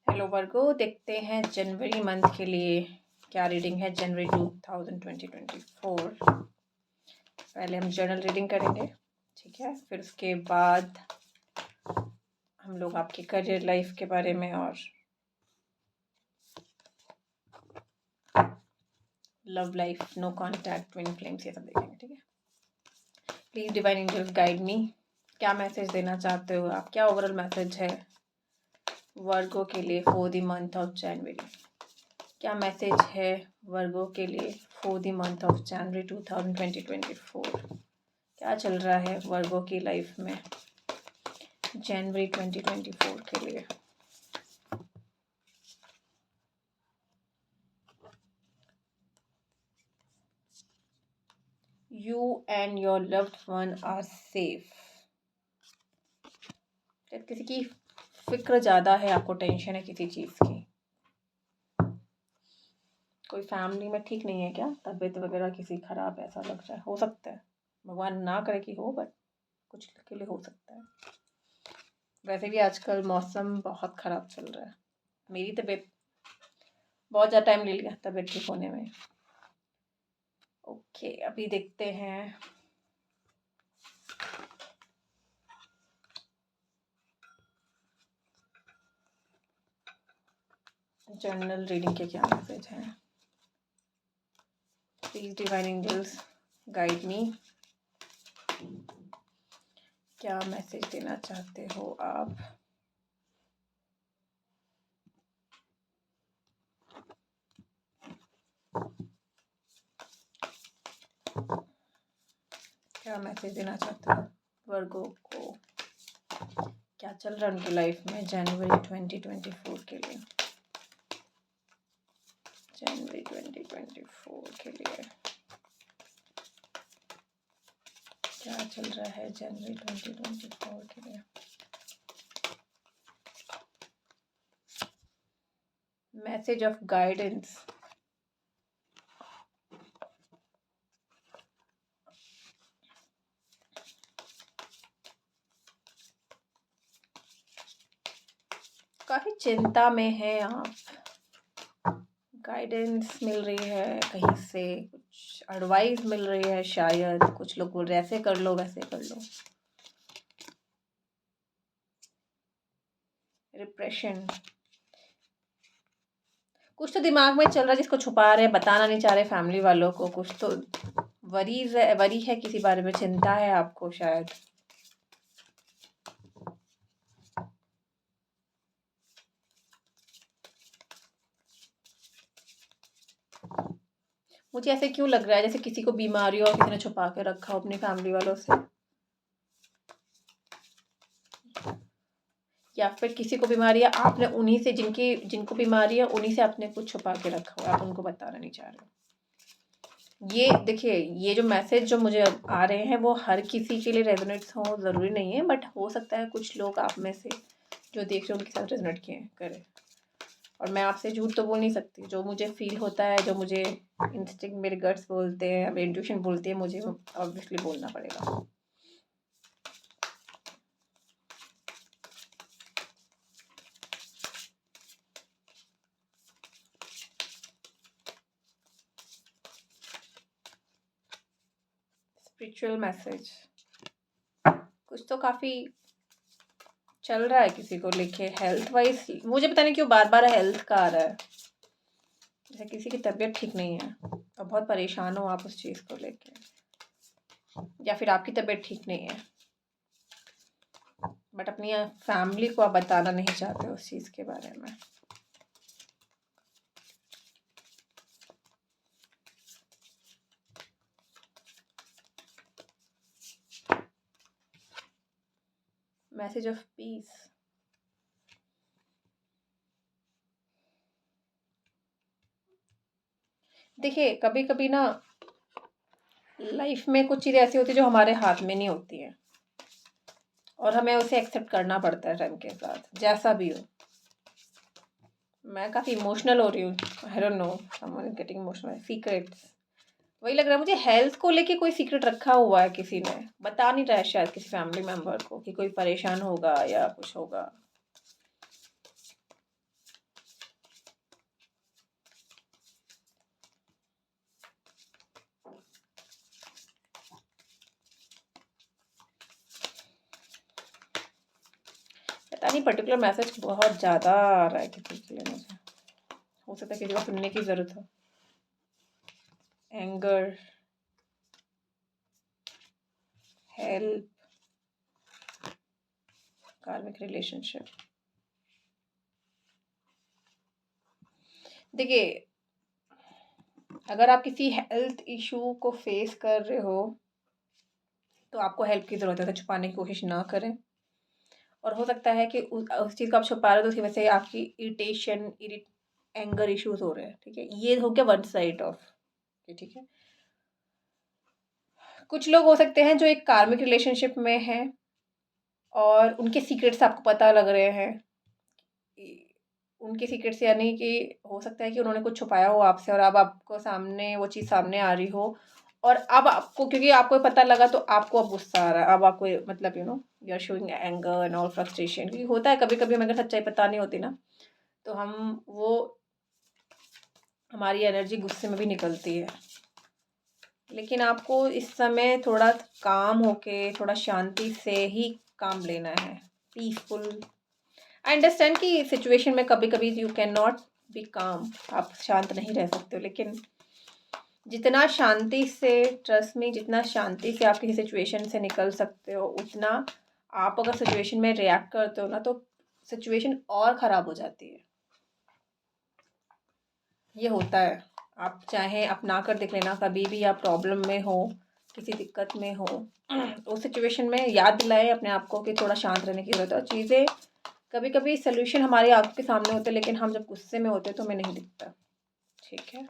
Hello वर्गो, देखते हैं जनवरी month के लिए क्या रीडिंग है। जनवरी 2024 पहले हम जर्नल रीडिंग करेंगे, ठीक है। फिर उसके बाद हम लोग आपके करियर लाइफ के बारे में और love life, no contact, twin flames, ये सब देखेंगे, ठीक है। Please divine angels guide me, क्या मैसेज देना चाहते हो आप, क्या ओवरऑल मैसेज है वर्गो के लिए फॉर द मंथ ऑफ जनवरी। क्या मैसेज है वर्गो के लिए for the month of January 2024। क्या चल रहा है वर्गो की लाइफ में जनवरी 2024 के लिए। You and your loved one are safe. किसी की फिक्र ज़्यादा है, आपको टेंशन है किसी चीज़ की। कोई फैमिली में ठीक नहीं है क्या, तबीयत वगैरह किसी खराब, ऐसा लग रहा है। हो सकता है, भगवान ना करे कि हो, बट कुछ के लिए हो सकता है। वैसे भी आजकल मौसम बहुत ख़राब चल रहा है। मेरी तबीयत बहुत ज़्यादा टाइम ले लिया तबीयत ठीक होने में। ओके, अभी देखते हैं जर्नल रीडिंग के क्या मैसेज हैं। Please divine angels guide me, क्या मैसेज देना चाहते हो आप। क्या मैसेज देना चाहते हो वर्गो को, क्या चल रहा है उनकी लाइफ में जनवरी 2024 के लिए। जनवरी 2024 के लिए क्या चल रहा है जनवरी 2024 के लिए। Message of guidance. काफ़ी चिंता में है आप, गाइडेंस मिल रही है कहीं से, कुछ एडवाइस मिल रही है शायद। कुछ लोग बोल रहे ऐसे कर लो वैसे कर लो। रिप्रेशन, कुछ तो दिमाग में चल रहा है जिसको छुपा रहे, बताना नहीं चाह रहे फैमिली वालों को। कुछ तो वरी है किसी बारे में, चिंता है आपको शायद। मुझे ऐसे क्यों लग रहा है जैसे किसी को बीमारी हो, किसी ने छुपा के रखा हो अपनी फैमिली वालों से, या फिर किसी को बीमारी है, आपने उन्हीं से, जिनको बीमारी है उन्हीं से आपने कुछ छुपा के रखा हुआ, आप उनको बताना नहीं चाह रहे हो। ये देखिए, ये जो मैसेज जो मुझे आ रहे हैं वो हर किसी के लिए रेजोनेट हो ज़रूरी नहीं है, बट हो सकता है कुछ लोग आप में से जो देख रहे हो उनके साथ रेजोनेट किए करें। और मैं आपसे झूठ तो बोल नहीं सकती, जो मुझे फील होता है, जो मुझे इंस्टिंक्ट, मेरे गट्स बोलते हैं, मेरी इंट्यूशन बोलती है, मुझे ऑब्वियसली बोलना पड़ेगा। स्पिरिचुअल मैसेज कुछ तो काफ़ी चल रहा है किसी को लेके, हेल्थ वाइज। मुझे पता नहीं क्यों बार बार हेल्थ का आ रहा है, जैसे किसी की तबीयत ठीक नहीं है और बहुत परेशान हो आप उस चीज़ को लेके, या फिर आपकी तबीयत ठीक नहीं है बट अपनी फैमिली को आप बताना नहीं चाहते उस चीज़ के बारे में। मैसेज ऑफ पीस, देखिए कभी कभी ना लाइफ में कुछ चीज़ें ऐसी होती है जो हमारे हाथ में नहीं होती हैं, और हमें उसे एक्सेप्ट करना पड़ता है टाइम के साथ, जैसा भी हो। मैं काफ़ी इमोशनल हो रही हूँ, I don't know, someone is getting emotional. Secrets, वही लग रहा है मुझे, हेल्थ को लेके कोई सीक्रेट रखा हुआ है, किसी ने बता नहीं रहा है शायद किसी फैमिली मेम्बर को कि कोई परेशान होगा या कुछ होगा। पता नहीं पर्टिकुलर मैसेज बहुत ज़्यादा आ रहा है किसी के लिए, मुझे हो सकता है किसी को सुनने की ज़रूरत हो। एंगर, हेल्प, कार्मिक रिलेशनशिप। देखिए, अगर आप किसी हेल्थ इशू को फेस कर रहे हो तो आपको हेल्प की ज़रूरत है, तो छुपाने की कोशिश ना करें। और हो सकता है कि उस चीज़ को आप छुपा रहे हो तो उसकी वजह से आपकी इरिटेशन, एंगर इश्यूज हो रहे हैं, ठीक है। ये हो गया वन साइड ऑफ, ठीक है। कुछ लोग हो सकते हैं जो एक कार्मिक रिलेशनशिप में हैं और उनके सीक्रेट्स आपको पता लग रहे हैं। उनके सीक्रेट्स यानी कि हो सकता है कि उन्होंने कुछ छुपाया हो आपसे और अब आपको सामने वो चीज़ सामने आ रही हो, और अब आपको, क्योंकि आपको पता लगा तो आपको अब गुस्सा आ रहा है। अब आपको मतलब you are showing anger and all, frustration. क्योंकि होता है कभी कभी हमें अगर सच्चाई पता नहीं होती ना तो हमारी एनर्जी गुस्से में भी निकलती है। लेकिन आपको इस समय थोड़ा काम होके, थोड़ा शांति से ही काम लेना है, पीसफुल। आई अंडरस्टैंड कि सिचुएशन में कभी कभी यू कैन नॉट बी काम, आप शांत नहीं रह सकते हो, लेकिन जितना शांति से, ट्रस्ट में, जितना शांति से आप किसी सिचुएशन से निकल सकते हो, उतना आप अगर सिचुएशन में रिएक्ट करते हो ना तो सिचुएशन और ख़राब हो जाती है। ये होता है। आप चाहे अपना कर देख लेना, कभी भी आप प्रॉब्लम में हो, किसी दिक्कत में हो, उस सिचुएशन में याद दिलाए अपने आप को कि थोड़ा शांत रहने की ज़रूरत है। और चीज़ें कभी कभी सोल्यूशन हमारी आंखों के सामने होते हैं, लेकिन हम जब गुस्से में होते हैं तो हमें नहीं दिखता, ठीक है।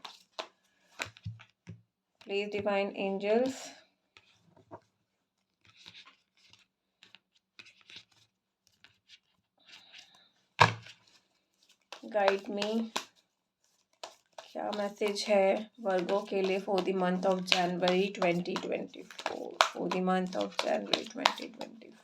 Please divine angels guide me, क्या मैसेज है वर्गो के लिए for the month of January 2024, for the month of January 2024।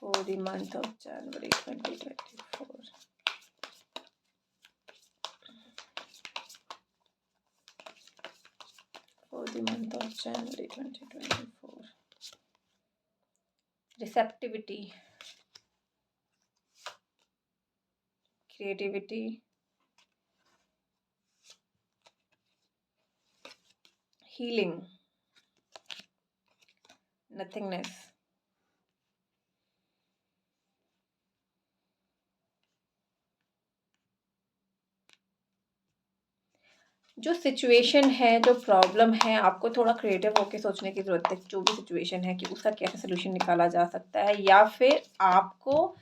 for the month of January 2024. For the month of January 2024. Receptivity, creativity, healing, nothingness. जो situation है, जो problem है, आपको थोड़ा क्रिएटिव होकर सोचने की ज़रूरत है। जो भी सिचुएशन है कि उसका कैसे सोल्यूशन निकाला जा सकता है, या फिर आपको,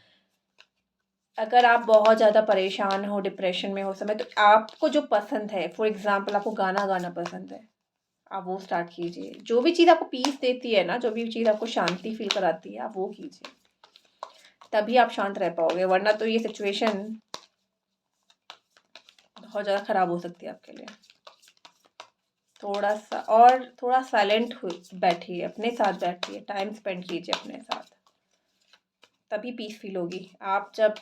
अगर आप बहुत ज़्यादा परेशान हो, डिप्रेशन में हो समय, तो आपको जो पसंद है, फॉर एग्जांपल आपको गाना गाना पसंद है, आप वो स्टार्ट कीजिए। जो भी चीज़ आपको पीस देती है ना, जो भी चीज़ आपको शांति फील कराती है, आप वो कीजिए, तभी आप शांत रह पाओगे। वरना तो ये सिचुएशन बहुत ज़्यादा ख़राब हो सकती है आपके लिए। थोड़ा साइलेंट बैठिए, अपने साथ बैठिए, टाइम स्पेंड कीजिए अपने साथ, तभी पीस फील होगी। आप जब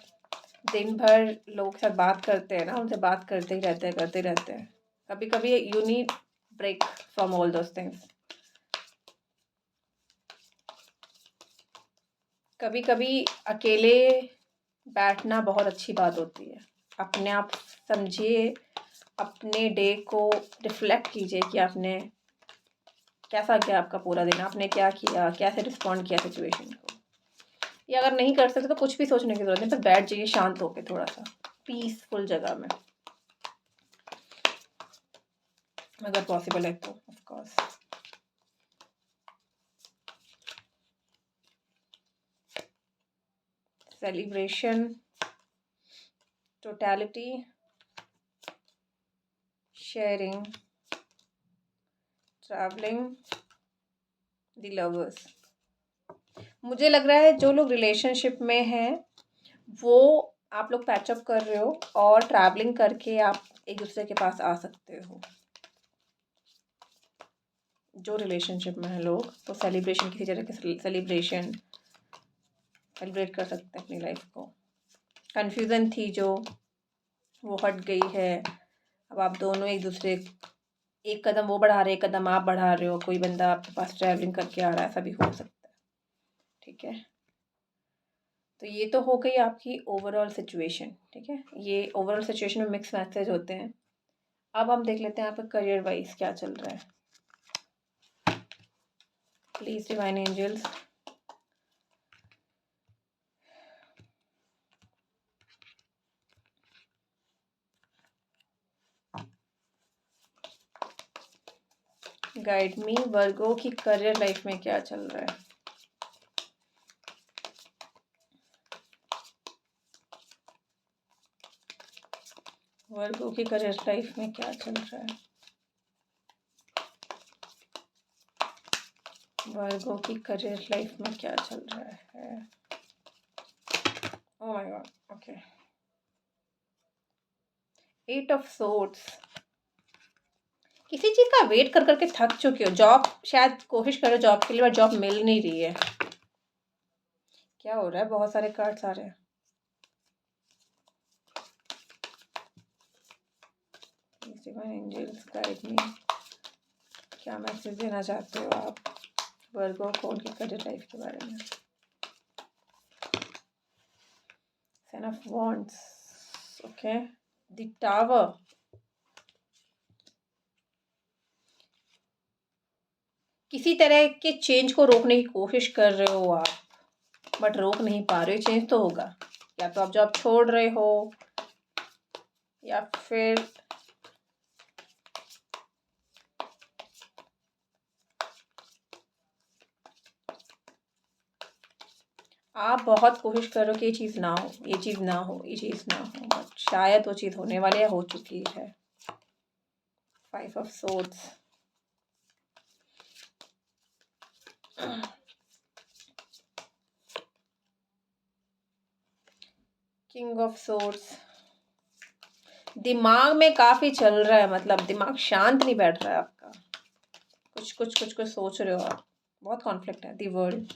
दिन भर लोगों के साथ बात करते हैं ना, उनसे बात करते ही रहते हैं, करते रहते हैं, कभी कभी you need break from all those things. कभी कभी अकेले बैठना बहुत अच्छी बात होती है। अपने आप समझिए, अपने डे को रिफ्लेक्ट कीजिए कि आपने कैसा किया, आपका पूरा दिन आपने क्या किया, कैसे रिस्पॉन्ड किया सिचुएशन को। ये अगर नहीं कर सकते तो कुछ भी सोचने की जरूरत नहीं, बस बैठ जाइए शांत होके, थोड़ा सा पीसफुल जगह में, अगर पॉसिबल है तो of course. Celebration, totality, sharing, travelling, the lovers. मुझे लग रहा है जो लोग रिलेशनशिप में हैं वो, आप लोग पैचअप कर रहे हो और ट्रैवलिंग करके आप एक दूसरे के पास आ सकते हो। जो रिलेशनशिप में है लोग, तो सेलिब्रेशन, किसी तरह के सेलिब्रेशन सेलिब्रेट कर सकते हैं अपनी लाइफ को। कन्फ्यूज़न थी जो, वो हट गई है। अब आप दोनों एक दूसरे एक कदम वो बढ़ा रहे, एक कदम आप बढ़ा रहे हो, कोई बंदा आपके पास ट्रैवलिंग करके आ रहा है, ऐसा भी हो सकता है। ठीक है, तो ये तो हो गई आपकी ओवरऑल सिचुएशन। ठीक है, ये ओवरऑल सिचुएशन में मिक्स मैसेज होते हैं। अब हम देख लेते हैं आपका करियर वाइज क्या चल रहा है। Please divine angels, guide me, Virgo की करियर लाइफ में क्या चल रहा है। वर्गो की करियर लाइफ में क्या चल रहा है। वर्गो की करियर लाइफ में क्या चल रहा है। Oh my God, okay. 8 of swords, किसी चीज़ का वेट कर करके थक चुके हो। जॉब शायद कोशिश करो जॉब के लिए, पर जॉब मिल नहीं रही है। क्या हो रहा है, बहुत सारे कार्ड्स आ रहे हैं। एंजल्स गाइड मी, क्या मैसेज देना चाहते हो आप वर्गो को उनकी करियर लाइफ के बारे में। 10 of wands, okay. The tower, किसी तरह के चेंज को रोकने की कोशिश कर रहे हो आप, बट रोक नहीं पा रहे हो। चेंज तो होगा, या तो आप जॉब छोड़ रहे हो, या फिर आप बहुत कोशिश कर रहे हो कि ये चीज़ ना हो, ये चीज़ ना हो, ये चीज़ ना हो, बट शायद वो चीज़ होने वाली है, हो चुकी है। 5 of swords, king of swords, दिमाग में काफ़ी चल रहा है, मतलब दिमाग शांत नहीं बैठ रहा है आपका। कुछ कुछ कुछ कुछ सोच रहे हो आप, बहुत कॉन्फ्लिक्ट है। दी वर्ल्ड,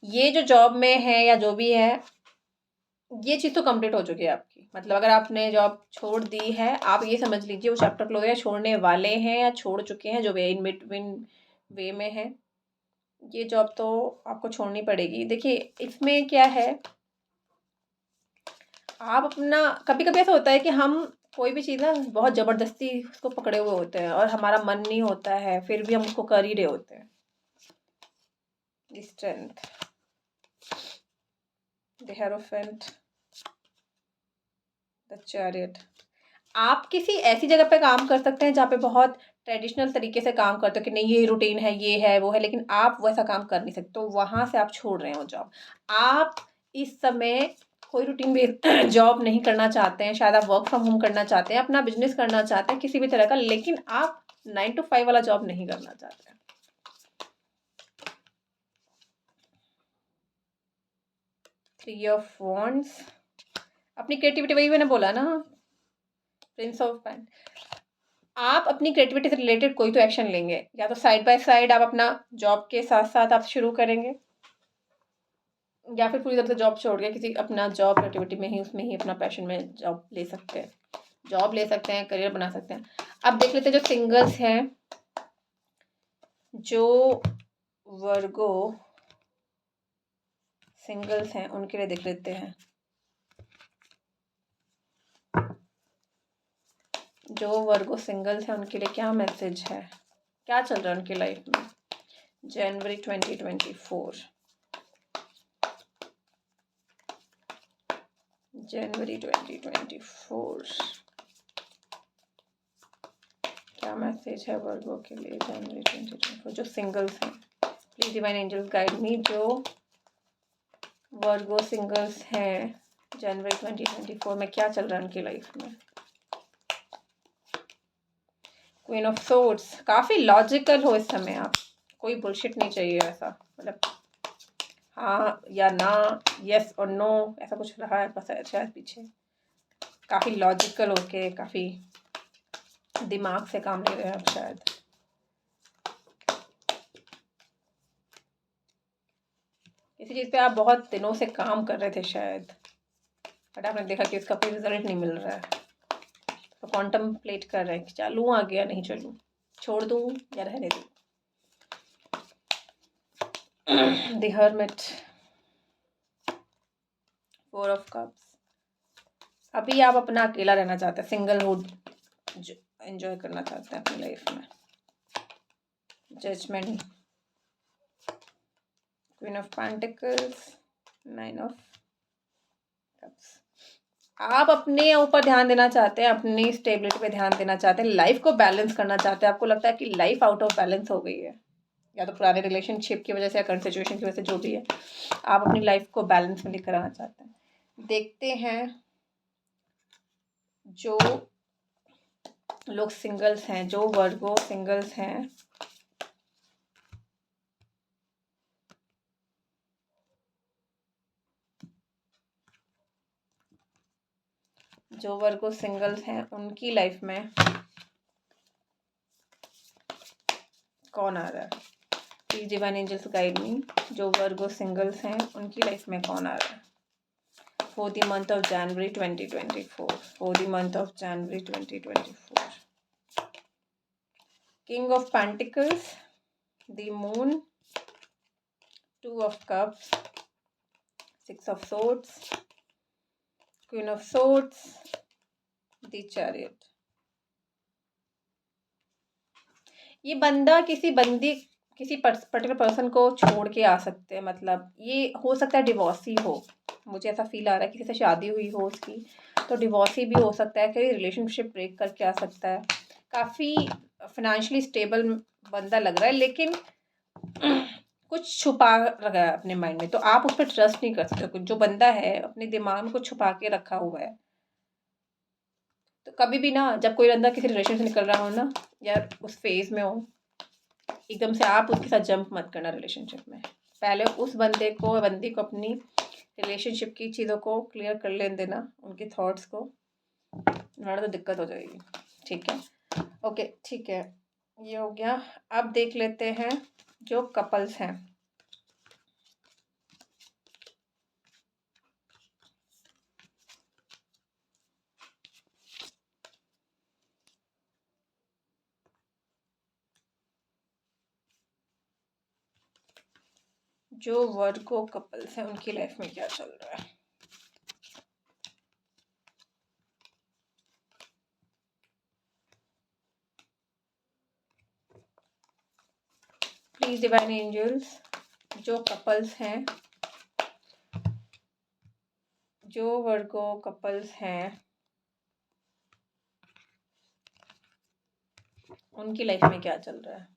ये जो जॉब में है या जो भी है, ये चीज़ तो कंप्लीट हो चुकी है आपकी। मतलब अगर आपने जॉब छोड़ दी है, आप ये समझ लीजिए वो चैप्टर क्लोज है, छोड़ने वाले हैं या छोड़ चुके हैं, जो वे इन बिटवीन वे में है। ये जॉब तो आपको छोड़नी पड़ेगी। देखिए इसमें क्या है, आप अपना, कभी कभी ऐसा होता है कि हम कोई भी चीज़ ना बहुत ज़बरदस्ती उसको पकड़े हुए होते हैं और हमारा मन नहीं होता है, फिर भी हम उसको कर ही रहे होते हैं। Strength, the hierophant, the chariot, आप किसी ऐसी जगह पे काम कर सकते हैं जहाँ पे बहुत ट्रेडिशनल तरीके से काम करते हो कि नहीं ये रूटीन है, ये है, वो है, लेकिन आप वैसा काम कर नहीं सकते, तो वहाँ से आप छोड़ रहे हो जॉब। आप इस समय कोई रूटीन बेस्ड जॉब नहीं करना चाहते हैं, शायद आप वर्क फ्रॉम होम करना चाहते हैं, अपना बिजनेस करना चाहते हैं किसी भी तरह का, लेकिन आप 9 to 5 वाला जॉब नहीं करना चाहते हैं। थ्री ऑफ वॉन्ड्स, अपनी क्रिएटिविटी, वही मैंने बोला ना, प्रिंस ऑफ पेंट, आप अपनी क्रिएटिविटी से रिलेटेड कोई तो एक्शन लेंगे, या तो साइड बाय साइड आप अपना जॉब के साथ साथ आप शुरू करेंगे, या फिर पूरी तरह से जॉब छोड़ के किसी अपना जॉब एक्टिविटी में ही, उसमें ही अपना पैशन में जॉब ले सकते हैं, जॉब ले सकते हैं, करियर बना सकते हैं। अब देख लेते हैं जो सिंगल्स हैं, जो वर्गो सिंगल्स हैं उनके लिए देख लेते हैं। जो वर्गो सिंगल्स हैं उनके लिए क्या मैसेज है, क्या चल रहा है उनकी लाइफ में। जनवरी 2024, जनवरी 2024 क्या मैसेज है वर्गो के लिए जनवरी 2024, जो सिंगल्स हैं। Please divine angels guide me, जो वर्गो सिंगल्स हैं जनवरी 2024 में क्या चल रहा है उनकी लाइफ में। क्वीन ऑफ सोर्ड्स, काफ़ी लॉजिकल हो इस समय आप, कोई बुलशिट नहीं चाहिए ऐसा, मतलब हाँ या ना, यस और नो, ऐसा कुछ रहा है बस शायद पीछे। काफ़ी लॉजिकल होके, काफ़ी दिमाग से काम ले रहे हैं आप शायद। किसी चीज़ पे आप बहुत दिनों से काम कर रहे थे शायद, बट आपने देखा कि उसका कोई रिजल्ट नहीं मिल रहा है, तो कॉन्टम्पलेट कर रहे हैं कि चलूँ आगे या नहीं चलूँ। छोड़ दूँ या रहने दूँ? The hermit, 4 of cups. अभी आप अपना अकेला रहना चाहते हैं, सिंगलहुड एंजॉय करना चाहते हैं अपनी लाइफ में। Judgement, queen of pentacles, 9 of cups. आप अपने ऊपर ध्यान देना चाहते हैं, अपनी स्टेबिलिटी पे ध्यान देना चाहते हैं, लाइफ को बैलेंस करना चाहते हैं। आपको लगता है कि लाइफ आउट ऑफ बैलेंस हो गई है, या तो पुराने रिलेशनशिप की वजह से या करंट सिचुएशन की वजह से, जो भी है, आप अपनी लाइफ को बैलेंस में लेकर आना चाहते हैं। देखते हैं जो लोग सिंगल्स हैं, जो वर्गो सिंगल्स हैं, जो वर्गो सिंगल्स हैं उनकी लाइफ में कौन आ रहा है? Please divine angels guide me. जो वर्गो सिंगल्स हैं उनकी लाइफ में कौन आ रहा है for the month of January 2024? For the month of January 2024. King of Pentacles, the Moon, 2 of Cups, 6 of Swords, Queen of Swords, the Chariot. ये बंदा किसी पर्टिकुलर पर्सन को छोड़ के आ सकते हैं। मतलब ये हो सकता है डिवोर्सी हो, मुझे ऐसा फील आ रहा है। किसी से शादी हुई हो उसकी, तो डिवोर्सी भी हो सकता है। कहीं रिलेशनशिप ब्रेक करके आ सकता है। काफ़ी फाइनेंशियली स्टेबल बंदा लग रहा है, लेकिन कुछ छुपा रखा है अपने माइंड में, तो आप उस पर ट्रस्ट नहीं कर सकते। जो बंदा है अपने दिमाग में कुछ छुपा के रखा हुआ है। तो कभी भी ना, जब कोई बंदा किसी रिलेशन से निकल रहा हो ना, या उस फेज में हो, एकदम से आप उसके साथ जंप मत करना रिलेशनशिप में। पहले उस बंदी को अपनी रिलेशनशिप की चीज़ों को क्लियर कर लेने देना, उनके थॉट्स को, वरना तो दिक्कत हो जाएगी। ठीक है, ओके, ठीक है, ये हो गया। अब देख लेते हैं जो कपल्स हैं। जो वर्गो कपल्स हैं उनकी लाइफ में क्या चल रहा है? प्लीज डिवाइन एंजल्स, जो कपल्स हैं, जो वर्गो कपल्स हैं उनकी लाइफ में क्या चल रहा है?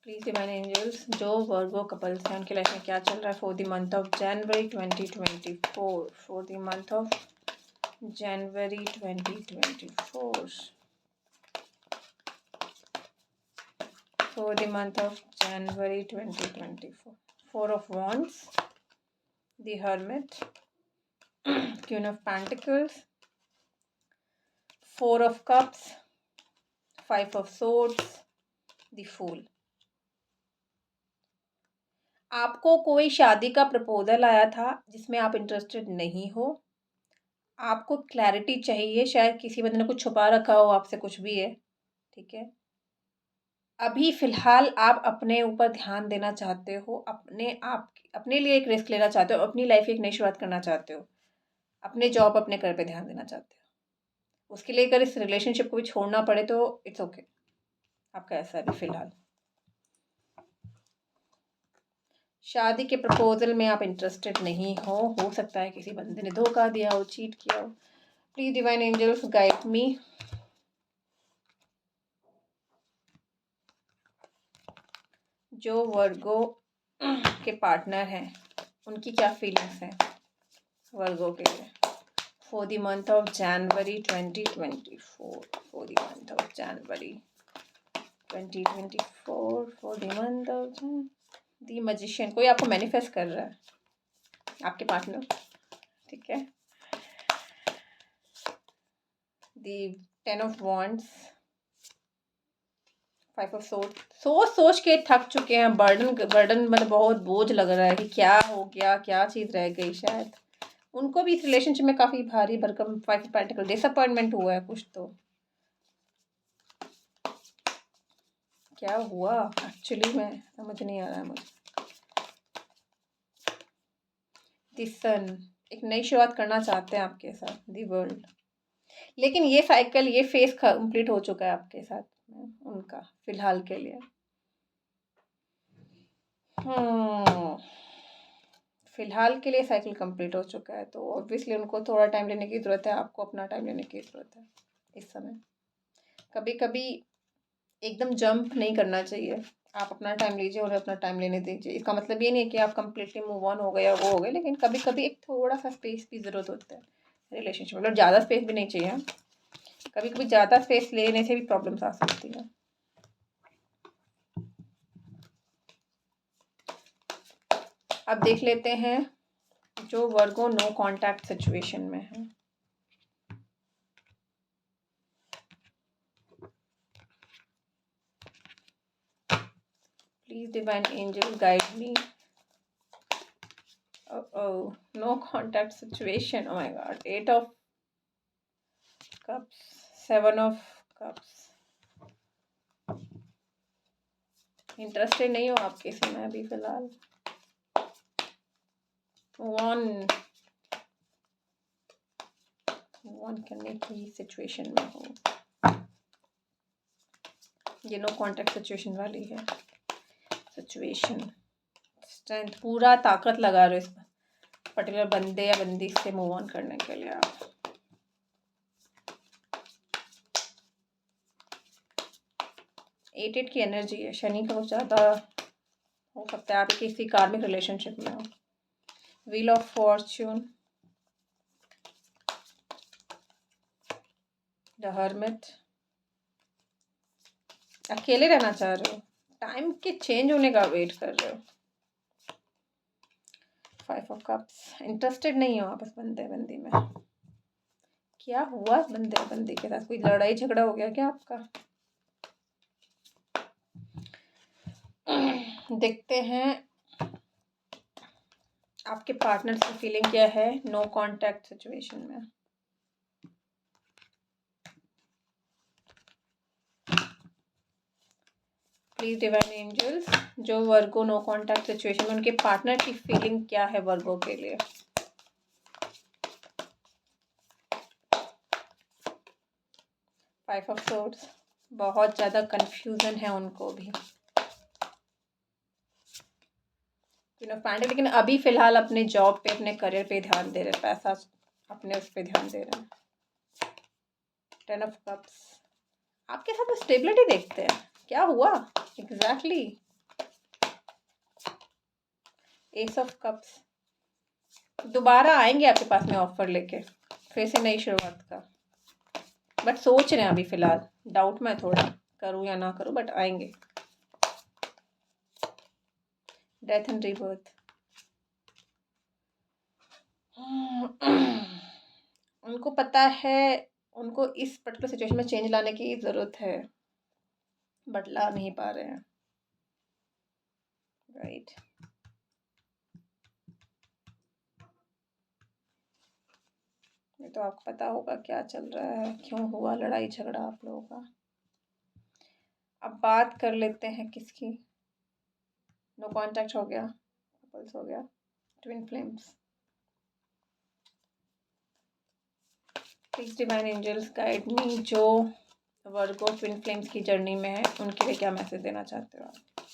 प्लीज डिवाइन एंजल्स, जो वर्गो कपल्स हैं उनकी लाइफ में क्या चल रहा है for the month of January 2024? For the month of January 2024, for the month of January 2024. 4 of Wands, the Hermit, Queen of Pentacles, 4 of Cups, 5 of Swords, the Fool. आपको कोई शादी का प्रपोजल आया था जिसमें आप इंटरेस्टेड नहीं हो। आपको क्लैरिटी चाहिए, शायद किसी बंदे ने कुछ छुपा रखा हो आपसे, कुछ भी है, ठीक है। अभी फ़िलहाल आप अपने ऊपर ध्यान देना चाहते हो, अपने लिए एक रिस्क लेना चाहते हो, अपनी लाइफ की एक नई शुरुआत करना चाहते हो, अपने जॉब, अपने घर पे ध्यान देना चाहते हो। उसके लिए अगर इस रिलेशनशिप को भी छोड़ना पड़े तो इट्स ओके, आपका ऐसा है अभी फ़िलहाल। शादी के प्रपोजल में आप इंटरेस्टेड नहीं हो सकता है किसी बंदे ने धोखा दिया हो, चीट किया हो। Please divine angels guide me. जो वर्गो के पार्टनर हैं उनकी क्या फीलिंग्स हैं वर्गो के लिए for the month of January 2024? For the month of January 2024, for the month of the magician. कोई आपको मैनिफेस्ट कर रहा है, आपके पार्टनर, ठीक है। The 10 of wands, 5 of swords. सोच के थक चुके हैं, बर्डन मतलब बहुत बोझ लग रहा है कि क्या हो गया, क्या चीज़ रह गई। शायद उनको भी इस रिलेशनशिप में काफ़ी भारी भरकम 5 ऑफ पेंटिकल डिसअपॉइंटमेंट हुआ है कुछ तो। क्या हुआ एक्चुअली में समझ नहीं आ रहा है मुझे। द सन एक नई शुरुआत करना चाहते हैं आपके साथ, द वर्ल्ड, लेकिन ये साइकिल, ये फेस कंप्लीट हो चुका है आपके साथ उनका फिलहाल के लिए। फिलहाल के लिए साइकिल कंप्लीट हो चुका है, तो ऑब्वियसली उनको थोड़ा टाइम लेने की ज़रूरत है, आपको अपना टाइम लेने की ज़रूरत है इस समय। कभी कभी एकदम जंप नहीं करना चाहिए, आप अपना टाइम लीजिए और अपना टाइम लेने दीजिए। इसका मतलब ये नहीं है कि आप कंप्लीटली मूव ऑन हो गए या वो हो गए, लेकिन कभी कभी एक थोड़ा सा स्पेस की ज़रूरत होता है रिलेशनशिप में। मतलब ज़्यादा स्पेस भी नहीं चाहिए, कभी कभी ज़्यादा स्पेस लेने से भी प्रॉब्लम्स आ सकती हैं। अब देख लेते हैं जो वर्गो नो कांटेक्ट सिचुएशन में है। Please divine angel guide me. Oh, no contact situation. Oh my god. 8 of cups, 7 of cups. Interested नहीं हो आप किसी में अभी फिलहाल। वन करने की सिचुएशन में हो, ये नो कांटेक्ट सिचुएशन वाली है सिचुएशन। स्ट्रेंथ, पूरा ताकत लगा रहे हो इस पर्टिकुलर बंदे या बंदी से मूव ऑन करने के लिए आप। एट की एनर्जी है, शनि का कुछ ज़्यादा हो सकता है, आप किसी कार्मिक रिलेशनशिप में हो। Wheel of Fortune, the hermit, अकेले रहना चाह रहे हो, टाइम के चेंज होने का वेट कर रहे हो। 5 ऑफ कप्स, इंटरेस्टेड नहीं हो आप इस बंदे बंदी में। क्या हुआ बंदे बंदी के साथ, कोई लड़ाई झगड़ा हो गया क्या आपका? देखते हैं आपके पार्टनर की फीलिंग क्या है नो कांटेक्ट सिचुएशन में। प्लीज डिवाइन एंजल्स, जो वर्गो नो कांटेक्ट सिचुएशन में, उनके पार्टनर की फीलिंग क्या है वर्गो के लिए। फाइव ऑफ सोर्ड्स, बहुत ज़्यादा कंफ्यूजन है उनको भी। लेकिन अभी फिलहाल अपने जॉब पे, अपने करियर पे ध्यान दे रहे हैं, पैसा अपने उस पे ध्यान दे रहे हैं। 10 ऑफ कप्स, आपके साथ स्टेबिलिटी देखते हैं, क्या हुआ एग्जैक्टली। एस ऑफ कप्स, दोबारा आएंगे आपके पास में ऑफर लेके, फिर से नई शुरुआत का, बट सोच रहे हैं अभी फिलहाल, डाउट में थोड़ा करूँ या ना करूँ, बट आएंगे। डेथ एंड रीबर्थ, उनको पता है उनको इस पर्टिकुलर सिचुएशन में चेंज लाने की ज़रूरत है, बट ला नहीं पा रहे हैं। राइट, ये तो आपको पता होगा क्या चल रहा है, क्यों हुआ लड़ाई झगड़ा आप लोगों का। अब बात कर लेते हैं किसकी। नो कांटेक्ट हो गया, कपल्स हो गया, twin flames. Please divine angels guide me, जो वर्गो ट्विन फ्लेम्स की जर्नी में है उनके लिए क्या मैसेज देना चाहते हो आप।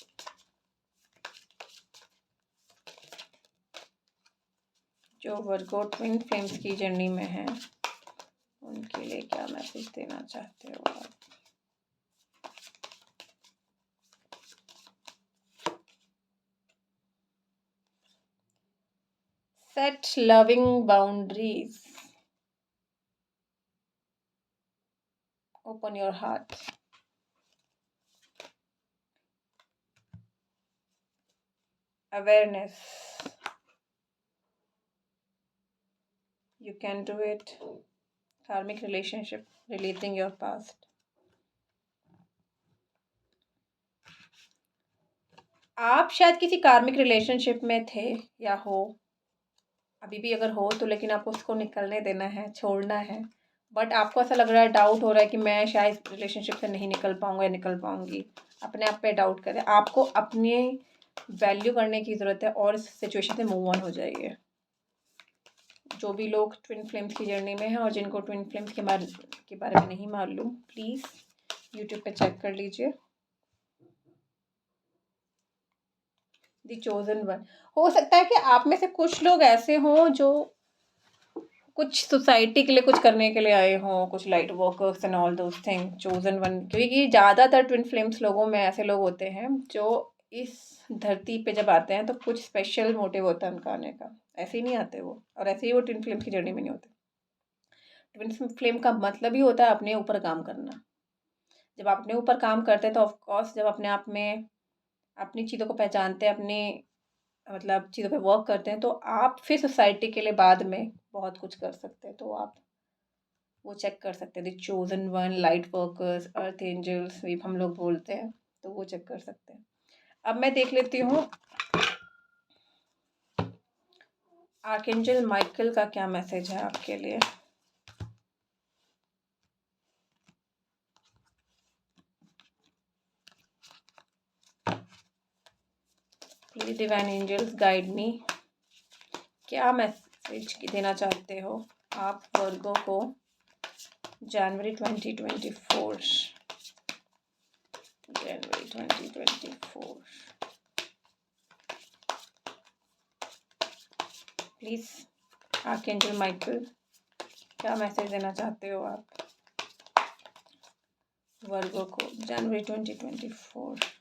जो वर्गो ट्विन फ्लेम्स की जर्नी में है उनके लिए क्या मैसेज देना चाहते हो आप। Set loving boundaries. Open your heart. Awareness. You can do it. Karmic relationship. Releasing your past. आप शायद किसी कार्मिक रिलेशनशिप में थे या हो, अभी भी अगर हो तो, लेकिन आपको उसको निकलने देना है, छोड़ना है। बट आपको ऐसा लग रहा है, डाउट हो रहा है कि मैं शायद रिलेशनशिप से नहीं निकल पाऊँगा या निकल पाऊँगी, अपने आप पे डाउट करें। आपको अपनी वैल्यू करने की ज़रूरत है और इस सिचुएशन से मूव ऑन हो जाइए। जो भी लोग ट्विन फ्लेम्स की जर्नी में हैं और जिनको ट्विन फ्लेम्स के बारे में नहीं मालूम, प्लीज़ यूट्यूब पे चेक कर लीजिए। The chosen one. हो सकता है कि आप में से कुछ लोग ऐसे हों जो कुछ सोसाइटी के लिए कुछ करने के लिए आए हों, कुछ light workers and all those thing, chosen one. क्योंकि ज़्यादातर ट्विन फ्लेम्स लोगों में ऐसे लोग होते हैं जो इस धरती पे जब आते हैं तो कुछ स्पेशल मोटिव होता है उनका आने का। ऐसे ही नहीं आते वो, और ऐसे ही वो ट्विन फ्लेम की जर्नी में नहीं होते। ट्विन फ्लेम का मतलब ही होता है अपने ऊपर काम करना। जब आप अपने ऊपर काम करते हैं तो ऑफकोर्स, जब अपने आप में अपनी चीज़ों को पहचानते हैं, अपनी मतलब चीज़ों पे वर्क करते हैं, तो आप फिर सोसाइटी के लिए बाद में बहुत कुछ कर सकते हैं। तो आप वो चेक कर सकते हैं, the chosen one, light workers, earth angels भी हम लोग बोलते हैं, तो वो चेक कर सकते हैं। अब मैं देख लेती हूँ आर्कएंजल माइकल का क्या मैसेज है आपके लिए। Please divine angels guide me, क्या मैसेज देना चाहते हो आप वर्गो को जनवरी 2024, जनवरी 2024। प्लीज आर्कएंजल माइकल, क्या मैसेज देना चाहते हो आप वर्गो को जनवरी 2024।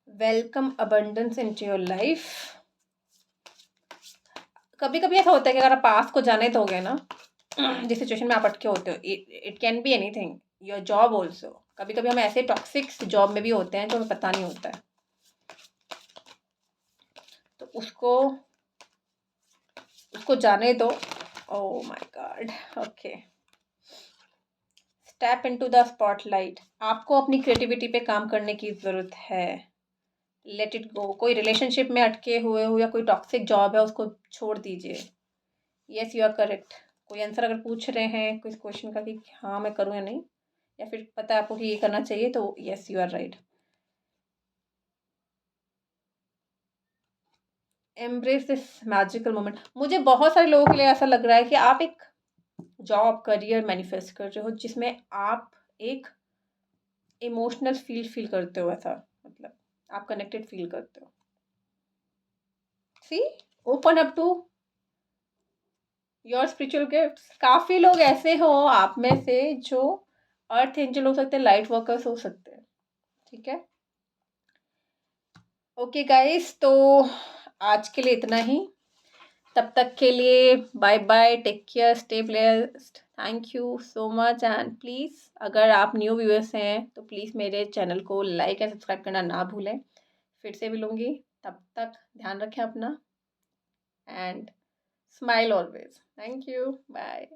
Welcome abundance into your life. कभी कभी ऐसा होता है कि अगर आप पास को जाने दोगे ना, जिस सिचुएशन में आप अटके होते हो, it can be anything, your job also. कभी कभी हम ऐसे टॉक्सिक जॉब में भी होते हैं जो हमें पता नहीं होता है, तो उसको जाने दो। Oh my God, okay. Step into the spotlight. आपको अपनी क्रिएटिविटी पे काम करने की ज़रूरत है। Let it go. कोई रिलेशनशिप में अटके हुए हो या कोई टॉक्सिक जॉब है, उसको छोड़ दीजिए। Yes, you are correct. कोई आंसर अगर पूछ रहे हैं कोई क्वेश्चन का कि हाँ मैं करूँ या नहीं, या फिर पता है आपको कि ये करना चाहिए, तो yes, you are right. Embrace this magical moment. मुझे बहुत सारे लोगों के लिए ऐसा लग रहा है कि आप एक जॉब करियर मैनिफेस्ट कर रहे हो जिसमें आप एक इमोशनल फील करते हो, ऐसा मतलब आप कनेक्टेड फील करते हो। See, open up to your spiritual gifts. काफ़ी लोग ऐसे हो आप में से जो अर्थ एंजल हो सकते हैं, लाइट वर्कर्स हो सकते हैं, ठीक है। ओके गाइस, तो आज के लिए इतना ही। तब तक के लिए bye bye, take care, stay blessed, thank you so much. And please अगर आप न्यू व्यूअर्स हैं तो प्लीज़ मेरे चैनल को लाइक एंड सब्सक्राइब करना ना भूलें। फिर से मिलूंगी, तब तक ध्यान रखें अपना, and smile always. Thank you, bye.